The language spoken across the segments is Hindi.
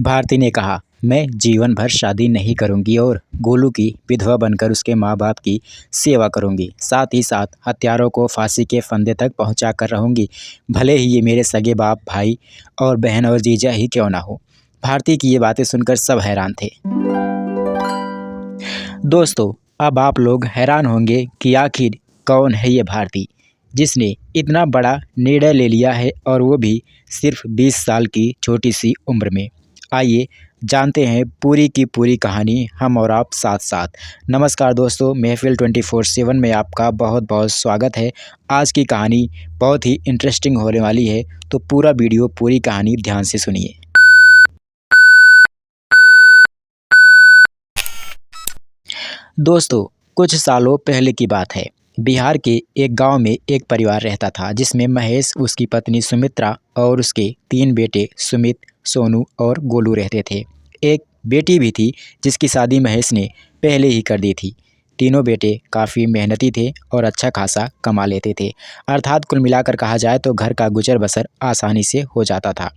भारती ने कहा, मैं जीवन भर शादी नहीं करूंगी और गोलू की विधवा बनकर उसके माँ बाप की सेवा करूंगी। साथ ही साथ हत्यारों को फांसी के फंदे तक पहुंचा कर रहूंगी, भले ही ये मेरे सगे बाप, भाई और बहन और जीजा ही क्यों ना हो। भारती की ये बातें सुनकर सब हैरान थे। दोस्तों, अब आप लोग हैरान होंगे कि आखिर कौन है ये भारती, जिसने इतना बड़ा निर्णय ले लिया है और वो भी सिर्फ 20 साल की छोटी सी उम्र में। आइए जानते हैं पूरी की पूरी कहानी, हम और आप साथ साथ। नमस्कार दोस्तों, महफिल 24/7 में आपका बहुत बहुत स्वागत है। आज की कहानी बहुत ही इंटरेस्टिंग होने वाली है, तो पूरा वीडियो, पूरी कहानी ध्यान से सुनिए। दोस्तों, कुछ सालों पहले की बात है। बिहार के एक गांव में एक परिवार रहता था, जिसमें महेश, उसकी पत्नी सुमित्रा और उसके 3 बेटे सुमित, सोनू और गोलू रहते थे। एक बेटी भी थी, जिसकी शादी महेश ने पहले ही कर दी थी। तीनों बेटे काफ़ी मेहनती थे और अच्छा खासा कमा लेते थे। अर्थात कुल मिलाकर कहा जाए तो घर का गुजर बसर आसानी से हो जाता था।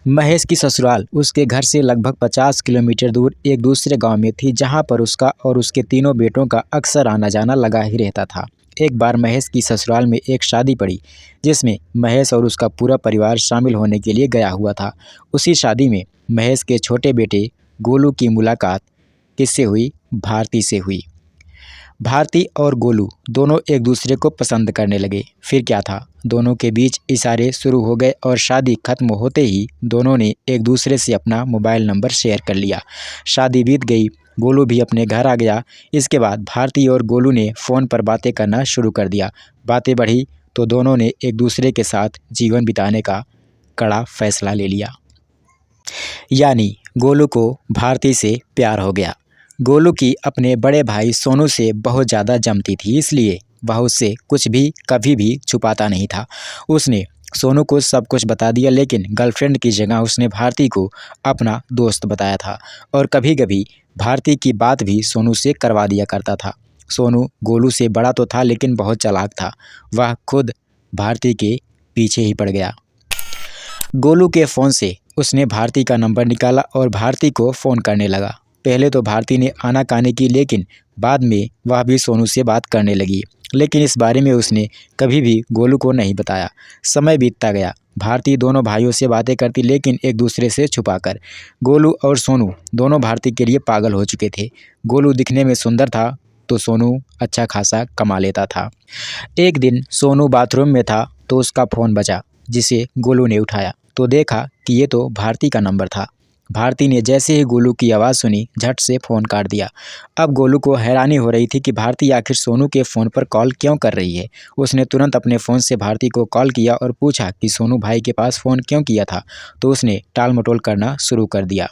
महेश की ससुराल उसके घर से लगभग 50 किलोमीटर दूर एक दूसरे गांव में थी, जहां पर उसका और उसके तीनों बेटों का अक्सर आना जाना लगा ही रहता था। एक बार महेश की ससुराल में एक शादी पड़ी, जिसमें महेश और उसका पूरा परिवार शामिल होने के लिए गया हुआ था। उसी शादी में महेश के छोटे बेटे गोलू की मुलाकात किससे हुई? भारती से हुई। भारती और गोलू दोनों एक दूसरे को पसंद करने लगे। फिर क्या था, दोनों के बीच इशारे शुरू हो गए और शादी खत्म होते ही दोनों ने एक दूसरे से अपना मोबाइल नंबर शेयर कर लिया। शादी बीत गई, गोलू भी अपने घर आ गया। इसके बाद भारती और गोलू ने फ़ोन पर बातें करना शुरू कर दिया। बातें बढ़ी तो दोनों ने एक दूसरे के साथ जीवन बिताने का कड़ा फैसला ले लिया। यानी गोलू को भारती से प्यार हो गया। गोलू की अपने बड़े भाई सोनू से बहुत ज़्यादा जमती थी, इसलिए वह उससे कुछ भी कभी भी छुपाता नहीं था। उसने सोनू को सब कुछ बता दिया, लेकिन गर्लफ्रेंड की जगह उसने भारती को अपना दोस्त बताया था और कभी कभी भारती की बात भी सोनू से करवा दिया करता था। सोनू गोलू से बड़ा तो था, लेकिन बहुत चालाक था। वह खुद भारती के पीछे ही पड़ गया। गोलू के फ़ोन से उसने भारती का नंबर निकाला और भारती को फ़ोन करने लगा। पहले तो भारती ने आनाकानी की, लेकिन बाद में वह भी सोनू से बात करने लगी, लेकिन इस बारे में उसने कभी भी गोलू को नहीं बताया। समय बीतता गया, भारती दोनों भाइयों से बातें करती, लेकिन एक दूसरे से छुपाकर। गोलू और सोनू दोनों भारती के लिए पागल हो चुके थे। गोलू दिखने में सुंदर था तो सोनू अच्छा खासा कमा लेता था। एक दिन सोनू बाथरूम में था तो उसका फ़ोन बजा, जिसे गोलू ने उठाया तो देखा कि ये तो भारती का नंबर था। भारती ने जैसे ही गोलू की आवाज़ सुनी, झट से फ़ोन काट दिया। अब गोलू को हैरानी हो रही थी कि भारती आखिर सोनू के फ़ोन पर कॉल क्यों कर रही है। उसने तुरंत अपने फ़ोन से भारती को कॉल किया और पूछा कि सोनू भाई के पास फ़ोन क्यों किया था, तो उसने टाल मटोल करना शुरू कर दिया।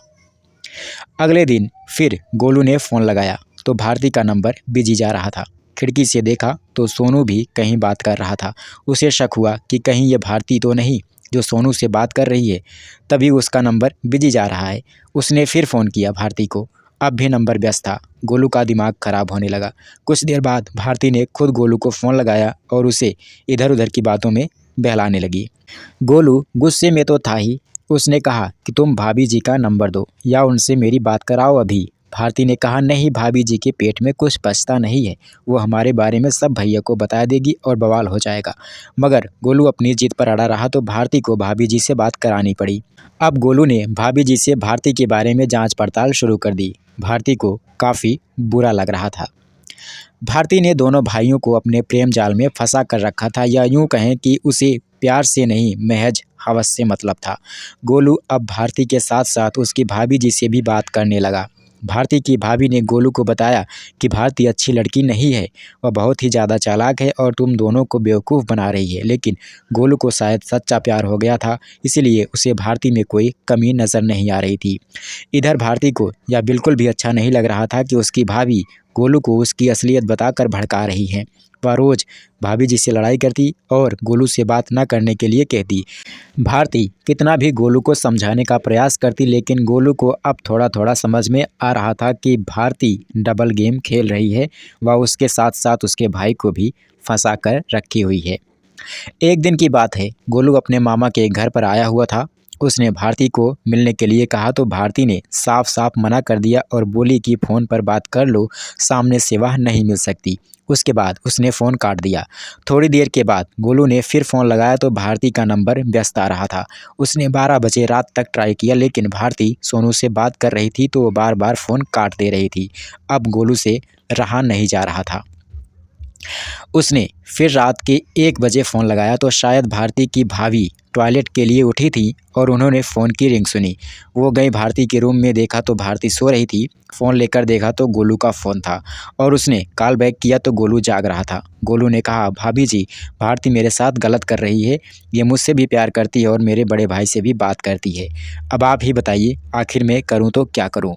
अगले दिन फिर गोलू ने फ़ोन लगाया तो भारती का नंबर बिजी जा रहा था। खिड़की से देखा तो सोनू भी कहीं बात कर रहा था। उसे शक हुआ कि कहीं ये भारती तो नहीं जो सोनू से बात कर रही है, तभी उसका नंबर बिजी जा रहा है। उसने फिर फ़ोन किया भारती को, अब भी नंबर व्यस्त था। गोलू का दिमाग खराब होने लगा। कुछ देर बाद भारती ने खुद गोलू को फ़ोन लगाया और उसे इधर उधर की बातों में बहलाने लगी। गोलू गुस्से में तो था ही। उसने कहा कि तुम भाभी जी का नंबर दो या उनसे मेरी बात कराओ अभी। भारती ने कहा, नहीं, भाभी जी के पेट में कुछ पचता नहीं है, वो हमारे बारे में सब भैया को बता देगी और बवाल हो जाएगा। मगर गोलू अपनी जिद पर अड़ा रहा तो भारती को भाभी जी से बात करानी पड़ी। अब गोलू ने भाभी जी से भारती के बारे में जांच पड़ताल शुरू कर दी। भारती को काफ़ी बुरा लग रहा था। भारती ने दोनों भाइयों को अपने प्रेम जाल में फंसा कर रखा था, या यूं कहें कि उसे प्यार से नहीं, महज हवस से मतलब था। गोलू अब भारती के साथ साथ उसकी भाभी जी से भी बात करने लगा। भारती की भाभी ने गोलू को बताया कि भारती अच्छी लड़की नहीं है, वह बहुत ही ज़्यादा चालाक है और तुम दोनों को बेवकूफ़ बना रही है। लेकिन गोलू को शायद सच्चा प्यार हो गया था, इसीलिए उसे भारती में कोई कमी नज़र नहीं आ रही थी। इधर भारती को यह बिल्कुल भी अच्छा नहीं लग रहा था कि उसकी भाभी गोलू को उसकी असलियत बताकर भड़का रही है। वह रोज़ भाभी जी से लड़ाई करती और गोलू से बात न करने के लिए कहती। भारती कितना भी गोलू को समझाने का प्रयास करती, लेकिन गोलू को अब थोड़ा थोड़ा समझ में आ रहा था कि भारती डबल गेम खेल रही है। वह उसके साथ साथ उसके भाई को भी फंसा कर रखी हुई है। एक दिन की बात है, गोलू अपने मामा के घर पर आया हुआ था। उसने भारती को मिलने के लिए कहा तो भारती ने साफ साफ मना कर दिया और बोली कि फ़ोन पर बात कर लो, सामने से वह नहीं मिल सकती। उसके बाद उसने फ़ोन काट दिया। थोड़ी देर के बाद गोलू ने फिर फ़ोन लगाया तो भारती का नंबर व्यस्त आ रहा था। उसने 12 बजे रात तक ट्राई किया, लेकिन भारती सोनू से बात कर रही थी तो वो बार बार फ़ोन काट दे रही थी। अब गोलू से रहा नहीं जा रहा था। उसने फिर रात के 1 बजे फ़ोन लगाया तो शायद भारती की भाभी टॉयलेट के लिए उठी थी और उन्होंने फ़ोन की रिंग सुनी। वो गई भारती के रूम में, देखा तो भारती सो रही थी। फ़ोन लेकर देखा तो गोलू का फ़ोन था और उसने कॉल बैक किया तो गोलू जाग रहा था। गोलू ने कहा, भाभी जी, भारती मेरे साथ गलत कर रही है। ये मुझसे भी प्यार करती है और मेरे बड़े भाई से भी बात करती है। अब आप ही बताइए, आखिर मैं करूँ तो क्या करूँ?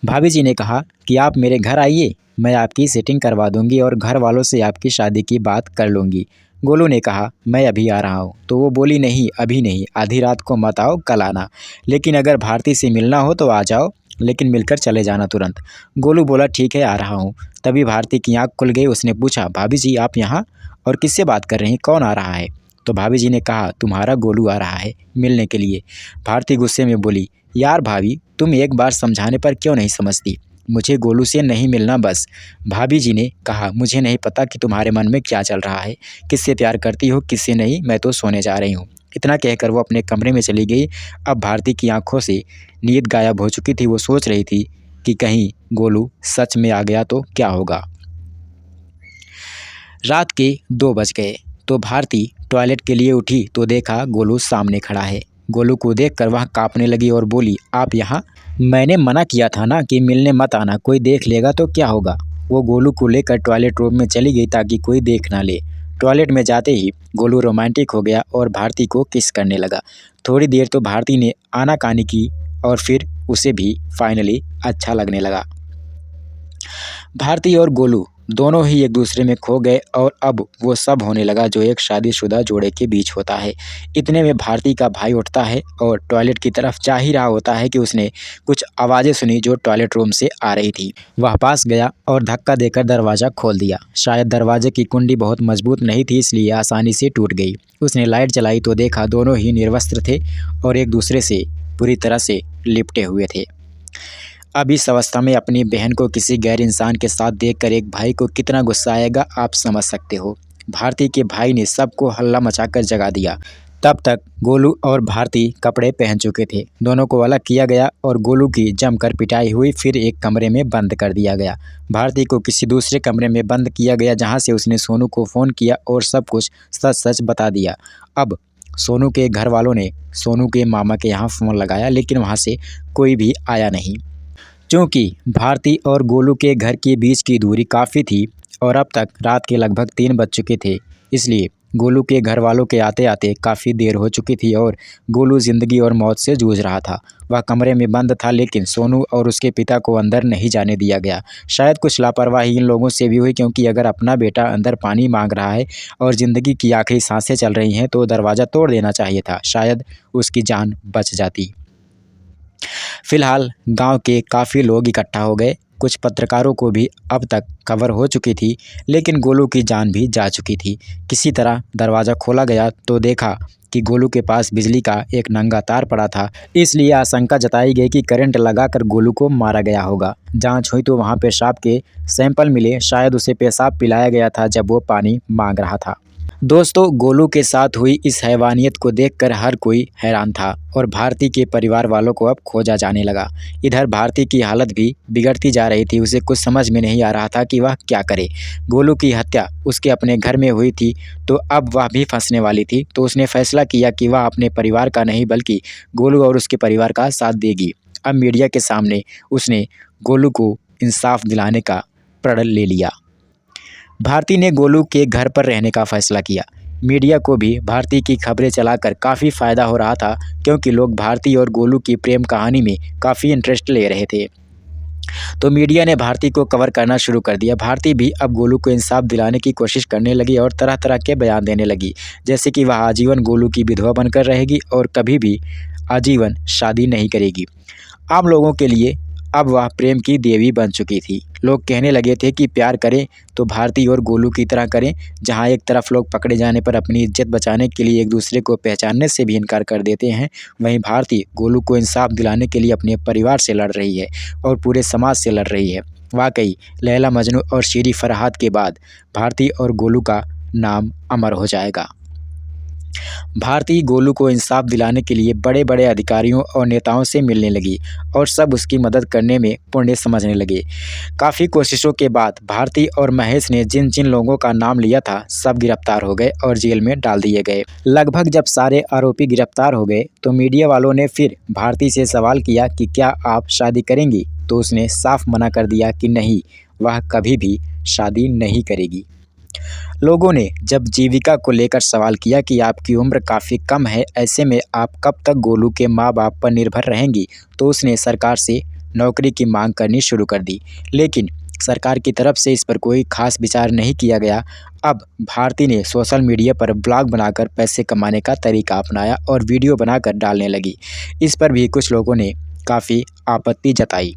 भाभी जी ने कहा कि आप मेरे घर आइए, मैं आपकी सेटिंग करवा दूंगी और घर वालों से आपकी शादी की बात कर लूँगी। गोलू ने कहा, मैं अभी आ रहा हूँ। तो वो बोली, नहीं अभी नहीं, आधी रात को मत आओ, कल आना। लेकिन अगर भारती से मिलना हो तो आ जाओ, लेकिन मिलकर चले जाना तुरंत। गोलू बोला, ठीक है, आ रहा हूँ। तभी भारती की आँख खुल गई। उसने पूछा, भाभी जी आप यहाँ, और किससे बात कर रही हैं, कौन आ रहा है? तो भाभी जी ने कहा, तुम्हारा गोलू आ रहा है मिलने के लिए। भारती गुस्से में बोली, यार भाभी, तुम एक बार समझाने पर क्यों नहीं समझती? मुझे गोलू से नहीं मिलना बस। भाभी जी ने कहा, मुझे नहीं पता कि तुम्हारे मन में क्या चल रहा है, किससे प्यार करती हो किससे नहीं, मैं तो सोने जा रही हूँ। इतना कहकर वो अपने कमरे में चली गई। अब भारती की आंखों से नींद गायब हो चुकी थी। वो सोच रही थी कि कहीं गोलू सच में आ गया तो क्या होगा। रात के 2 बज गए तो भारती टॉयलेट के लिए उठी तो देखा गोलू सामने खड़ा है। गोलू को देखकर वह कांपने लगी और बोली, आप यहाँ? मैंने मना किया था ना कि मिलने मत आना, कोई देख लेगा तो क्या होगा। वो गोलू को लेकर टॉयलेट रूम में चली गई ताकि कोई देख ना ले। टॉयलेट में जाते ही गोलू रोमांटिक हो गया और भारती को किस करने लगा। थोड़ी देर तो भारती ने आनाकानी की और फिर उसे भी फाइनली अच्छा लगने लगा। भारती और गोलू दोनों ही एक दूसरे में खो गए और अब वो सब होने लगा जो एक शादीशुदा जोड़े के बीच होता है। इतने में भारती का भाई उठता है और टॉयलेट की तरफ जा ही रहा होता है कि उसने कुछ आवाज़ें सुनी जो टॉयलेट रूम से आ रही थी। वह पास गया और धक्का देकर दरवाज़ा खोल दिया। शायद दरवाजे की कुंडी बहुत मजबूत नहीं थी, इसलिए आसानी से टूट गई। उसने लाइट जलाई तो देखा दोनों ही निर्वस्त्र थे और एक दूसरे से पूरी तरह से लिपटे हुए थे। अब इस अवस्था में अपनी बहन को किसी गैर इंसान के साथ देखकर एक भाई को कितना गुस्सा आएगा, आप समझ सकते हो। भारती के भाई ने सबको हल्ला मचाकर जगा दिया। तब तक गोलू और भारती कपड़े पहन चुके थे। दोनों को अलग किया गया और गोलू की जमकर पिटाई हुई। फिर एक कमरे में बंद कर दिया गया। भारती को किसी दूसरे कमरे में बंद किया गया, जहां से उसने सोनू को फ़ोन किया और सब कुछ सच सच बता दिया। अब सोनू के घर वालों ने सोनू के मामा के यहाँ फ़ोन लगाया, लेकिन वहाँ से कोई भी आया नहीं। चूँकि भारती और गोलू के घर के बीच की दूरी काफ़ी थी और अब तक रात के लगभग 3 बज चुके थे, इसलिए गोलू के घर वालों के आते आते काफ़ी देर हो चुकी थी और गोलू ज़िंदगी और मौत से जूझ रहा था। वह कमरे में बंद था, लेकिन सोनू और उसके पिता को अंदर नहीं जाने दिया गया। शायद कुछ लापरवाही इन लोगों से भी हुई, क्योंकि अगर अपना बेटा अंदर पानी मांग रहा है और ज़िंदगी की आखिरी सांसें चल रही हैं तो दरवाज़ा तोड़ देना चाहिए था। शायद उसकी जान बच जाती। फिलहाल गांव के काफ़ी लोग इकट्ठा हो गए। कुछ पत्रकारों को भी अब तक खबर हो चुकी थी, लेकिन गोलू की जान भी जा चुकी थी। किसी तरह दरवाज़ा खोला गया तो देखा कि गोलू के पास बिजली का एक नंगा तार पड़ा था, इसलिए आशंका जताई गई कि करंट लगाकर गोलू को मारा गया होगा। जांच हुई तो वहां पेशाब के सैंपल मिले। शायद उसे पेशाब पिलाया गया था जब वो पानी मांग रहा था। दोस्तों, गोलू के साथ हुई इस हैवानियत को देखकर हर कोई हैरान था और भारती के परिवार वालों को अब खोजा जाने लगा। इधर भारती की हालत भी बिगड़ती जा रही थी। उसे कुछ समझ में नहीं आ रहा था कि वह क्या करे। गोलू की हत्या उसके अपने घर में हुई थी, तो अब वह भी फंसने वाली थी। तो उसने फैसला किया कि वह अपने परिवार का नहीं बल्कि गोलू और उसके परिवार का साथ देगी। अब मीडिया के सामने उसने गोलू को इंसाफ दिलाने का प्रण ले लिया। भारती ने गोलू के घर पर रहने का फैसला किया। मीडिया को भी भारती की खबरें चलाकर काफ़ी फ़ायदा हो रहा था, क्योंकि लोग भारती और गोलू की प्रेम कहानी में काफ़ी इंटरेस्ट ले रहे थे। तो मीडिया ने भारती को कवर करना शुरू कर दिया। भारती भी अब गोलू को इंसाफ दिलाने की कोशिश करने लगी और तरह तरह के बयान देने लगी, जैसे कि वह आजीवन गोलू की विधवा बनकर रहेगी और कभी भी आजीवन शादी नहीं करेगी। आम लोगों के लिए अब वह प्रेम की देवी बन चुकी थी। लोग कहने लगे थे कि प्यार करें तो भारती और गोलू की तरह करें। जहां एक तरफ लोग पकड़े जाने पर अपनी इज्जत बचाने के लिए एक दूसरे को पहचानने से भी इनकार कर देते हैं, वहीं भारती गोलू को इंसाफ दिलाने के लिए अपने परिवार से लड़ रही है और पूरे समाज से लड़ रही है। वाकई लैला मजनू और शेरी फरहाद के बाद भारती और गोलू का नाम अमर हो जाएगा। भारती गोलू को इंसाफ दिलाने के लिए बड़े बड़े अधिकारियों और नेताओं से मिलने लगी और सब उसकी मदद करने में पुण्य समझने लगे। काफ़ी कोशिशों के बाद भारती और महेश ने जिन जिन लोगों का नाम लिया था सब गिरफ्तार हो गए और जेल में डाल दिए गए। लगभग जब सारे आरोपी गिरफ्तार हो गए तो मीडिया वालों ने फिर भारती से सवाल किया कि क्या आप शादी करेंगी, तो उसने साफ मना कर दिया कि नहीं, वह कभी भी शादी नहीं करेगी। लोगों ने जब जीविका को लेकर सवाल किया कि आपकी उम्र काफ़ी कम है, ऐसे में आप कब तक गोलू के माँ बाप पर निर्भर रहेंगी, तो उसने सरकार से नौकरी की मांग करनी शुरू कर दी। लेकिन सरकार की तरफ से इस पर कोई खास विचार नहीं किया गया। अब भारती ने सोशल मीडिया पर ब्लॉग बनाकर पैसे कमाने का तरीका अपनाया और वीडियो बनाकर डालने लगी। इस पर भी कुछ लोगों ने काफ़ी आपत्ति जताई।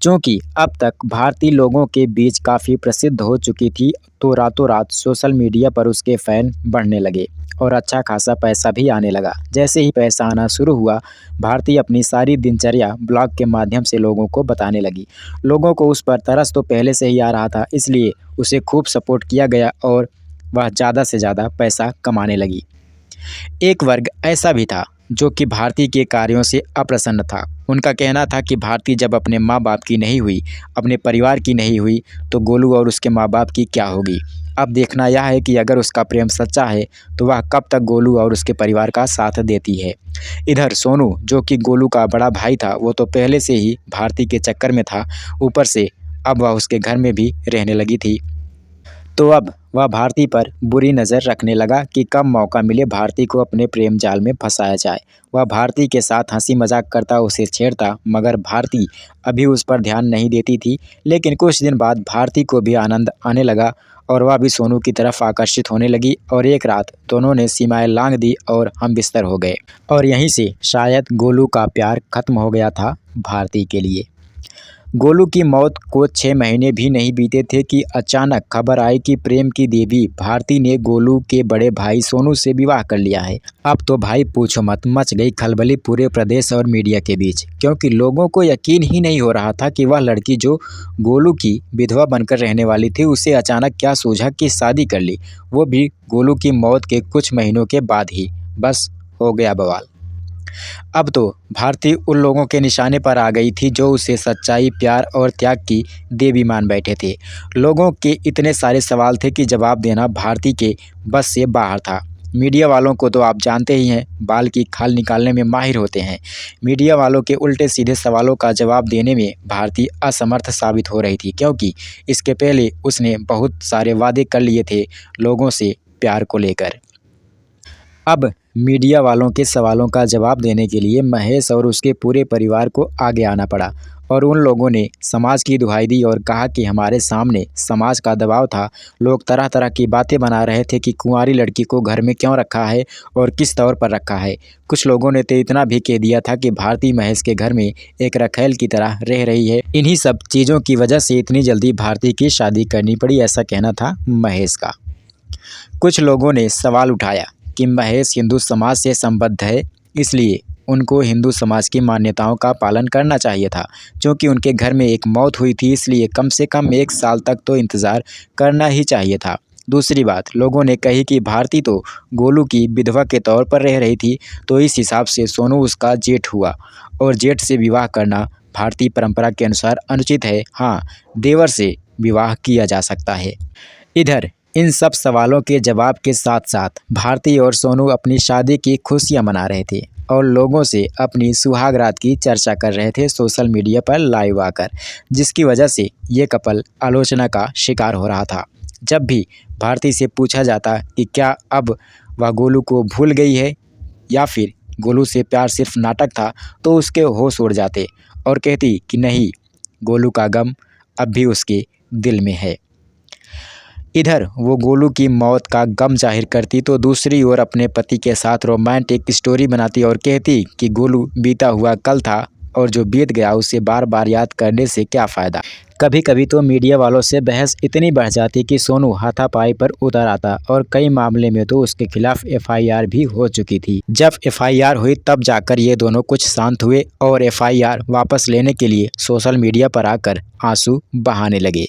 चूँकि अब तक भारती लोगों के बीच काफ़ी प्रसिद्ध हो चुकी थी, तो रातों रात सोशल मीडिया पर उसके फ़ैन बढ़ने लगे और अच्छा खासा पैसा भी आने लगा। जैसे ही पैसा आना शुरू हुआ, भारती अपनी सारी दिनचर्या ब्लॉग के माध्यम से लोगों को बताने लगी। लोगों को उस पर तरस तो पहले से ही आ रहा था, इसलिए उसे खूब सपोर्ट किया गया और वह ज़्यादा से ज़्यादा पैसा कमाने लगी। एक वर्ग ऐसा भी था जो कि भारती के कार्यों से अप्रसन्न था। उनका कहना था कि भारती जब अपने माँ बाप की नहीं हुई, अपने परिवार की नहीं हुई, तो गोलू और उसके माँ बाप की क्या होगी। अब देखना यह है कि अगर उसका प्रेम सच्चा है तो वह कब तक गोलू और उसके परिवार का साथ देती है। इधर सोनू, जो कि गोलू का बड़ा भाई था, वो तो पहले से ही भारती के चक्कर में था। ऊपर से अब वह उसके घर में भी रहने लगी थी, तो अब वह भारती पर बुरी नज़र रखने लगा कि कब मौका मिले भारती को अपने प्रेम जाल में फंसाया जाए। वह भारती के साथ हंसी मजाक करता, उसे छेड़ता, मगर भारती अभी उस पर ध्यान नहीं देती थी। लेकिन कुछ दिन बाद भारती को भी आनंद आने लगा और वह भी सोनू की तरफ आकर्षित होने लगी और एक रात दोनों ने सीमाएं लांघ दी और हम बिस्तर हो गए। और यहीं से शायद गोलू का प्यार खत्म हो गया था भारती के लिए। गोलू की मौत को 6 महीने भी नहीं बीते थे कि अचानक खबर आई कि प्रेम की देवी भारती ने गोलू के बड़े भाई सोनू से विवाह कर लिया है। अब तो भाई पूछो मत, मच गई खलबली पूरे प्रदेश और मीडिया के बीच, क्योंकि लोगों को यकीन ही नहीं हो रहा था कि वह लड़की जो गोलू की विधवा बनकर रहने वाली थी, उसे अचानक क्या सूझा कि शादी कर ली, वो भी गोलू की मौत के कुछ महीनों के बाद ही। बस हो गया बवाल। अब तो भारती उन लोगों के निशाने पर आ गई थी जो उसे सच्चाई, प्यार और त्याग की देवी मान बैठे थे। लोगों के इतने सारे सवाल थे कि जवाब देना भारती के बस से बाहर था। मीडिया वालों को तो आप जानते ही हैं, बाल की खाल निकालने में माहिर होते हैं। मीडिया वालों के उल्टे सीधे सवालों का जवाब देने में भारती असमर्थ साबित हो रही थी, क्योंकि इसके पहले उसने बहुत सारे वादे कर लिए थे लोगों से प्यार को लेकर। अब मीडिया वालों के सवालों का जवाब देने के लिए महेश और उसके पूरे परिवार को आगे आना पड़ा और उन लोगों ने समाज की दुहाई दी और कहा कि हमारे सामने समाज का दबाव था। लोग तरह तरह की बातें बना रहे थे कि कुंवारी लड़की को घर में क्यों रखा है और किस तौर पर रखा है। कुछ लोगों ने तो इतना भी कह दिया था कि भारती महेश के घर में एक रखैल की तरह रह रही है। इन्हीं सब चीज़ों की वजह से इतनी जल्दी भारती की शादी करनी पड़ी, ऐसा कहना था महेश का। कुछ लोगों ने सवाल उठाया कि महेश हिंदू समाज से संबद्ध है, इसलिए उनको हिंदू समाज की मान्यताओं का पालन करना चाहिए था। क्योंकि उनके घर में एक मौत हुई थी, इसलिए कम से कम 1 साल तक तो इंतज़ार करना ही चाहिए था। दूसरी बात लोगों ने कही कि भारती तो गोलू की विधवा के तौर पर रह रही थी, तो इस हिसाब से सोनू उसका जेठ हुआ और जेठ से विवाह करना भारतीय परंपरा के अनुसार अनुचित है। हाँ, देवर से विवाह किया जा सकता है। इधर इन सब सवालों के जवाब के साथ साथ भारती और सोनू अपनी शादी की खुशियां मना रहे थे और लोगों से अपनी सुहागरात की चर्चा कर रहे थे सोशल मीडिया पर लाइव आकर, जिसकी वजह से ये कपल आलोचना का शिकार हो रहा था। जब भी भारती से पूछा जाता कि क्या अब वह गोलू को भूल गई है या फिर गोलू से प्यार सिर्फ नाटक था, तो उसके होश उड़ जाते और कहती कि नहीं, गोलू का गम अब भी उसके दिल में है। इधर वो गोलू की मौत का गम जाहिर करती तो दूसरी ओर अपने पति के साथ रोमांटिक स्टोरी बनाती और कहती कि गोलू बीता हुआ कल था और जो बीत गया उसे बार बार याद करने से क्या फ़ायदा। कभी कभी तो मीडिया वालों से बहस इतनी बढ़ जाती कि सोनू हाथापाई पर उतर आता और कई मामले में तो उसके खिलाफ एफआईआर भी हो चुकी थी। जब एफआईआर हुई तब जाकर ये दोनों कुछ शांत हुए और एफआईआर वापस लेने के लिए सोशल मीडिया पर आकर आंसू बहाने लगे।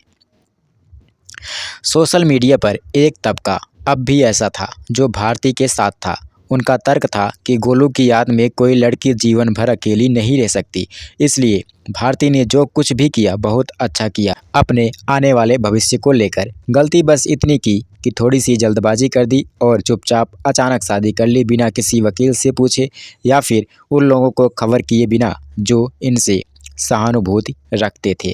सोशल मीडिया पर एक तबका अब भी ऐसा था जो भारती के साथ था। उनका तर्क था कि गोलू की याद में कोई लड़की जीवन भर अकेली नहीं रह सकती, इसलिए भारती ने जो कुछ भी किया बहुत अच्छा किया अपने आने वाले भविष्य को लेकर। गलती बस इतनी की कि थोड़ी सी जल्दबाजी कर दी और चुपचाप अचानक शादी कर ली, बिना किसी वकील से पूछे या फिर उन लोगों को खबर किए बिना जो इनसे सहानुभूति रखते थे।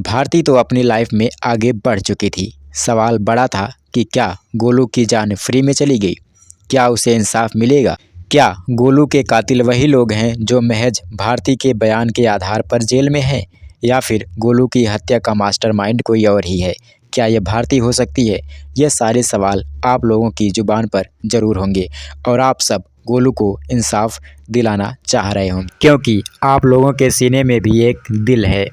भारती तो अपनी लाइफ में आगे बढ़ चुकी थी। सवाल बड़ा था कि क्या गोलू की जान फ्री में चली गई? क्या उसे इंसाफ मिलेगा? क्या गोलू के कातिल वही लोग हैं जो महज भारती के बयान के आधार पर जेल में हैं, या फिर गोलू की हत्या का मास्टरमाइंड कोई और ही है? क्या यह भारती हो सकती है? ये सारे सवाल आप लोगों की जुबान पर ज़रूर होंगे और आप सब गोलू को इंसाफ दिलाना चाह रहे होंगे, क्योंकि आप लोगों के सीने में भी एक दिल है।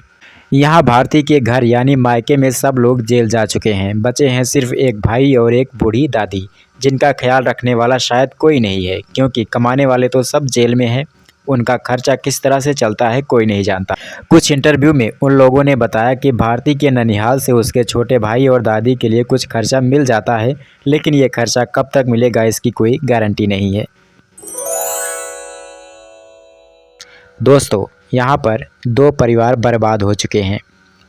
यहाँ भारती के घर यानी मायके में सब लोग जेल जा चुके हैं। बचे हैं सिर्फ एक भाई और एक बूढ़ी दादी, जिनका ख्याल रखने वाला शायद कोई नहीं है, क्योंकि कमाने वाले तो सब जेल में हैं। उनका खर्चा किस तरह से चलता है कोई नहीं जानता। कुछ इंटरव्यू में उन लोगों ने बताया कि भारती के ननिहाल से उसके छोटे भाई और दादी के लिए कुछ खर्चा मिल जाता है, लेकिन ये खर्चा कब तक मिलेगा इसकी कोई गारंटी नहीं है। दोस्तों, यहाँ पर दो परिवार बर्बाद हो चुके हैं।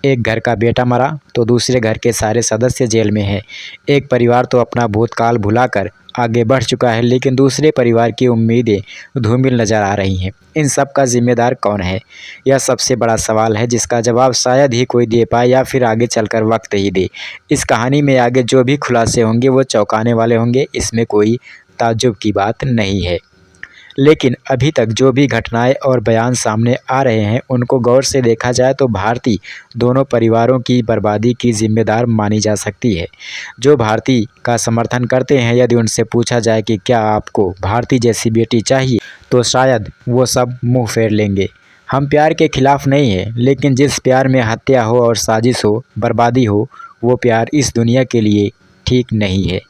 एक घर का बेटा मरा तो दूसरे घर के सारे सदस्य जेल में हैं। एक परिवार तो अपना भूतकाल भुलाकर आगे बढ़ चुका है, लेकिन दूसरे परिवार की उम्मीदें धूमिल नजर आ रही हैं। इन सब का जिम्मेदार कौन है? यह सबसे बड़ा सवाल है, जिसका जवाब शायद ही कोई दे पाए या फिर आगे चलकर वक्त ही दे। इस कहानी में आगे जो भी खुलासे होंगे वो चौंकाने वाले होंगे, इसमें कोई ताज्जुब की बात नहीं है। लेकिन अभी तक जो भी घटनाएं और बयान सामने आ रहे हैं उनको गौर से देखा जाए तो भारती दोनों परिवारों की बर्बादी की जिम्मेदार मानी जा सकती है। जो भारती का समर्थन करते हैं, यदि उनसे पूछा जाए कि क्या आपको भारती जैसी बेटी चाहिए, तो शायद वो सब मुंह फेर लेंगे। हम प्यार के खिलाफ नहीं हैं, लेकिन जिस प्यार में हत्या हो और साजिश हो, बर्बादी हो, वो प्यार इस दुनिया के लिए ठीक नहीं है।